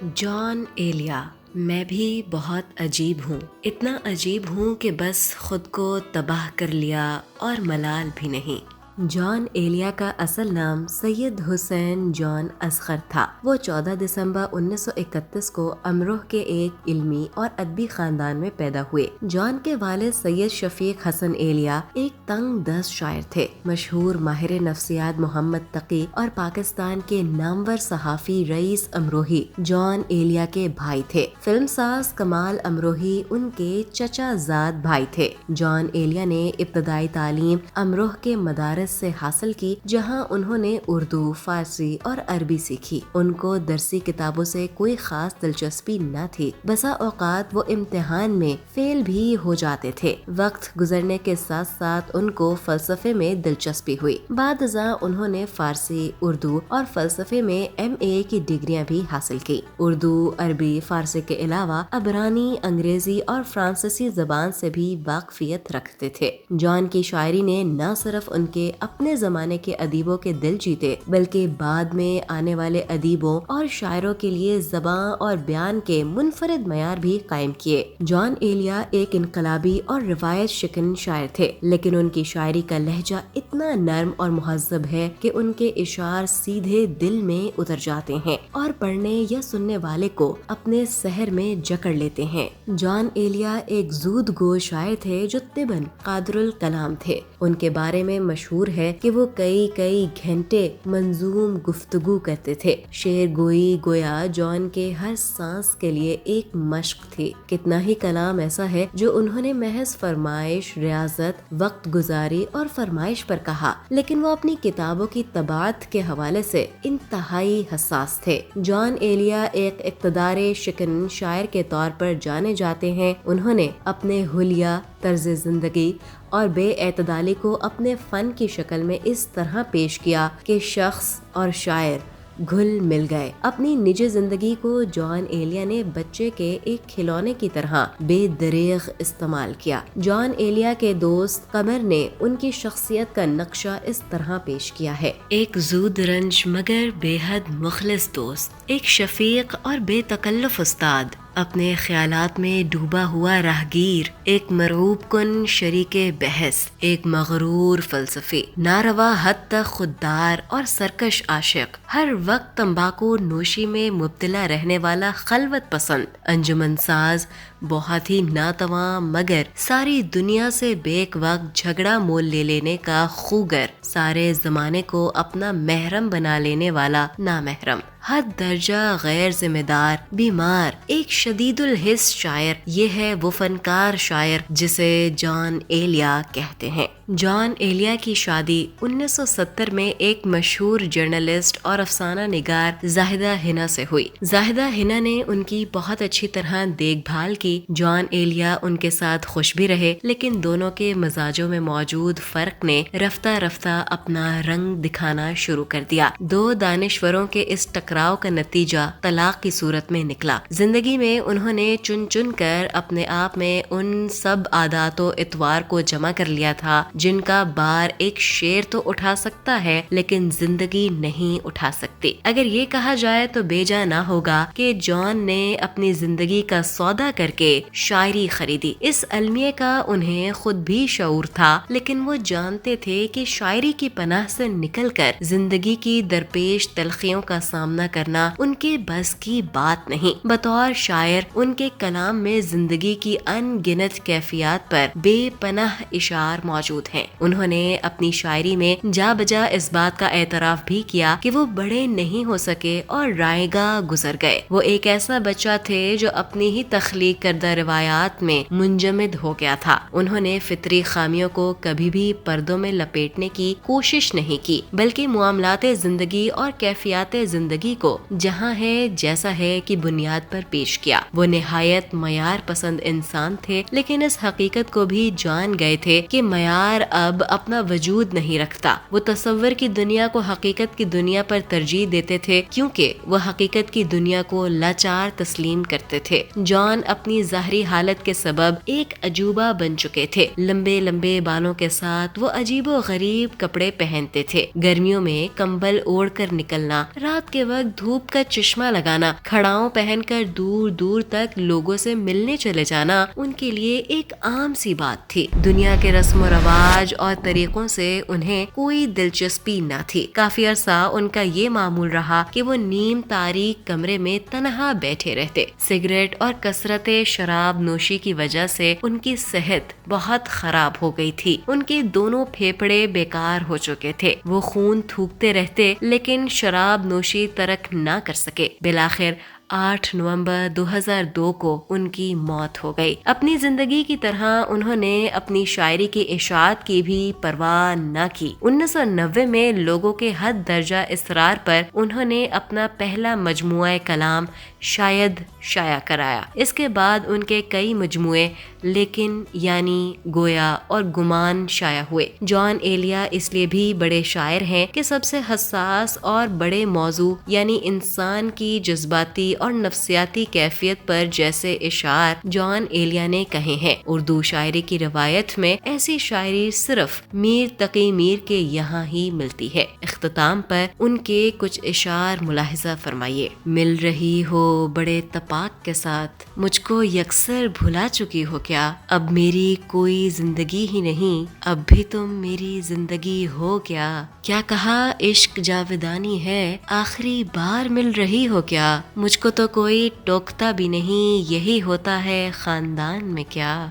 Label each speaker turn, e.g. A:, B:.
A: جان ایلیا: میں بھی بہت عجیب ہوں، اتنا عجیب ہوں کہ بس خود کو تباہ کر لیا اور ملال بھی نہیں۔ جان ایلیا کا اصل نام سید حسین جان اصغر تھا۔ وہ 14 دسمبر 1931 کو امروہ کے ایک علمی اور ادبی خاندان میں پیدا ہوئے۔ جان کے والد سید شفیق حسن ایلیا ایک تنگ دست شاعر تھے۔ مشہور ماہر نفسیات محمد تقی اور پاکستان کے نامور صحافی رئیس امروہی جان ایلیا کے بھائی تھے۔ فلم ساز کمال امروہی ان کے چچا زاد بھائی تھے۔ جان ایلیا نے ابتدائی تعلیم امروہ کے مدارس سے حاصل کی، جہاں انہوں نے اردو، فارسی اور عربی سیکھی۔ ان کو درسی کتابوں سے کوئی خاص دلچسپی نہ تھی، بسا اوقات وہ امتحان میں فیل بھی ہو جاتے تھے۔ وقت گزرنے کے ساتھ ساتھ ان کو فلسفے میں دلچسپی ہوئی۔ بعد ازاں انہوں نے فارسی، اردو اور فلسفے میں MA کی ڈگریاں بھی حاصل کی۔ اردو، عربی، فارسی کے علاوہ عبرانی، انگریزی اور فرانسیسی زبان سے بھی واقفیت رکھتے تھے۔ جان کی شاعری نے نہ صرف ان کے اپنے زمانے کے ادیبوں کے دل جیتے، بلکہ بعد میں آنے والے ادیبوں اور شاعروں کے لیے زبان اور بیان کے منفرد معیار بھی قائم کیے۔ جان ایلیا ایک انقلابی اور روایت شکن شاعر تھے، لیکن ان کی شاعری کا لہجہ اتنا نرم اور مہذب ہے کہ ان کے اشعار سیدھے دل میں اتر جاتے ہیں اور پڑھنے یا سننے والے کو اپنے سحر میں جکڑ لیتے ہیں۔ جان ایلیا ایک زود گو شاعر تھے جو طبعاً قادر الکلام تھے۔ ان کے بارے میں مشہور ہے کہ وہ کئی گھنٹے منظوم گفتگو کرتے تھے۔ شعر گوئی گویا جان کے ہر سانس کے لیے ایک مشق تھی۔ کتنا ہی کلام ایسا ہے جو انہوں نے محض فرمائش، ریاضت، وقت گزاری اور فرمائش پر کہا، لیکن وہ اپنی کتابوں کی طباعت کے حوالے سے انتہائی حساس تھے۔ جان ایلیا ایک اقتدار شکن شاعر کے طور پر جانے جاتے ہیں۔ انہوں نے اپنے حلیہ، طرز زندگی اور بے اعتدالی کو اپنے فن کی شکل میں اس طرح پیش کیا کہ شخص اور شاعر گھل مل گئے۔ اپنی نجی زندگی کو جان ایلیا نے بچے کے ایک کھلونے کی طرح بے دریغ استعمال کیا۔ جان ایلیا کے دوست قمر نے ان کی شخصیت کا نقشہ اس طرح پیش کیا ہے: ایک زود رنج مگر بے حد مخلص دوست، ایک شفیق اور بے تکلف استاد، اپنے خیالات میں ڈوبا ہوا راہگیر، ایک مرعوب کن شریک بحث، ایک مغرور فلسفی، ناروا حد تک خوددار اور سرکش عاشق، ہر وقت تمباکو نوشی میں مبتلا رہنے والا خلوت پسند، انجمن ساز، بہت ہی ناتواں مگر ساری دنیا سے بیک وقت جھگڑا مول لے لینے کا خوگر، سارے زمانے کو اپنا محرم بنا لینے والا نامحرم، حد درجہ غیر ذمہ دار، بیمار، ایک شدید الحس شاعر۔ یہ ہے وہ فنکار شاعر جسے جان ایلیا کہتے ہیں۔ جان ایلیا کی شادی 1970 میں ایک مشہور جرنلسٹ اور افسانہ نگار زاہدہ حنا سے ہوئی۔ زاہدہ حنا نے ان کی بہت اچھی طرح دیکھ بھال کی۔ جان ایلیا ان کے ساتھ خوش بھی رہے، لیکن دونوں کے مزاجوں میں موجود فرق نے رفتہ رفتہ اپنا رنگ دکھانا شروع کر دیا۔ دو دانشوروں کے اس ٹکراؤ کا نتیجہ طلاق کی صورت میں نکلا۔ زندگی میں انہوں نے چن چن کر اپنے آپ میں ان سب عادات و اطوار کو جمع کر لیا تھا جن کا بار ایک شیر تو اٹھا سکتا ہے لیکن زندگی نہیں اٹھا سکتی۔ اگر یہ کہا جائے تو بے جا نہ ہوگا کہ جان نے اپنی زندگی کا سودا کر کے شاعری خریدی۔ اس المیے کا انہیں خود بھی شعور تھا، لیکن وہ جانتے تھے کہ شاعری کی پناہ سے نکل کر زندگی کی درپیش تلخیوں کا سامنا کرنا ان کے بس کی بات نہیں۔ بطور شاعر ان کے کلام میں زندگی کی ان گنت کیفیات پر بے پناہ اشعار موجود ہیں۔ انہوں نے اپنی شاعری میں جا بجا اس بات کا اعتراف بھی کیا کہ وہ بڑے نہیں ہو سکے اور رائے گاہ گزر گئے۔ وہ ایک ایسا بچہ تھے جو اپنی ہی تخلیق کردہ روایات میں منجمد ہو گیا تھا۔ انہوں نے فطری خامیوں کو کبھی بھی پردوں میں لپیٹنے کی کوشش نہیں کی، بلکہ معاملات زندگی اور کیفیات زندگی کو جہاں ہے جیسا ہے کی بنیاد پر پیش کیا۔ وہ نہایت معیار پسند انسان تھے، لیکن اس حقیقت کو بھی جان گئے تھے کہ معیار اب اپنا وجود نہیں رکھتا۔ وہ تصور کی دنیا کو حقیقت کی دنیا پر ترجیح دیتے تھے، کیونکہ وہ حقیقت کی دنیا کو لاچار تسلیم کرتے تھے۔ جان اپنی اپنی ظاہری حالت کے سبب ایک عجوبہ بن چکے تھے۔ لمبے لمبے بالوں کے ساتھ وہ عجیب و غریب کپڑے پہنتے تھے۔ گرمیوں میں کمبل اوڑھ کر نکلنا، رات کے وقت دھوپ کا چشمہ لگانا، کھڑاؤں پہن کر دور دور تک لوگوں سے ملنے چلے جانا ان کے لیے ایک عام سی بات تھی۔ دنیا کے رسم و رواج اور طریقوں سے انہیں کوئی دلچسپی نہ تھی۔ کافی عرصہ ان کا یہ معمول رہا کہ وہ نیم تاریک کمرے میں تنہا بیٹھے رہتے۔ سگریٹ اور کثرت شراب نوشی کی وجہ سے ان کی صحت بہت خراب ہو گئی تھی۔ ان کے دونوں پھیپھڑے بیکار ہو چکے تھے۔ وہ خون تھوکتے رہتے لیکن شراب نوشی ترک نہ کر سکے۔ بالآخر 8 نومبر 2002 کو ان کی موت ہو گئی۔ اپنی زندگی کی طرح انہوں نے اپنی شاعری کی اشاعت کی بھی پرواہ نہ کی۔ 1990 میں لوگوں کے حد درجہ اصرار پر انہوں نے اپنا پہلا مجموعہ کلام شاید شائع کرایا۔ اس کے بعد ان کے کئی مجموعے لیکن، یعنی، گویا اور گمان شائع ہوئے۔ جان ایلیا اس لیے بھی بڑے شاعر ہیں کہ سب سے حساس اور بڑے موضوع یعنی انسان کی جذباتی اور نفسیاتی کیفیت پر جیسے اشعار جان ایلیا نے کہے ہیں۔ اردو شاعری کی روایت میں ایسی شاعری صرف میر تقی میر کے یہاں ہی ملتی ہے۔ اختتام پر ان کے کچھ اشعار ملاحظہ فرمائیے۔ مل رہی ہو بڑے تپاک کے ساتھ، مجھ کو یکسر بھلا چکی ہو کیا؟ اب میری کوئی زندگی ہی نہیں، اب بھی تم میری زندگی ہو کیا؟ کیا کہا عشق جاودانی ہے، آخری بار مل رہی ہو کیا؟ مجھ کو تو کوئی ٹوکتا بھی نہیں، یہی ہوتا ہے خاندان میں کیا؟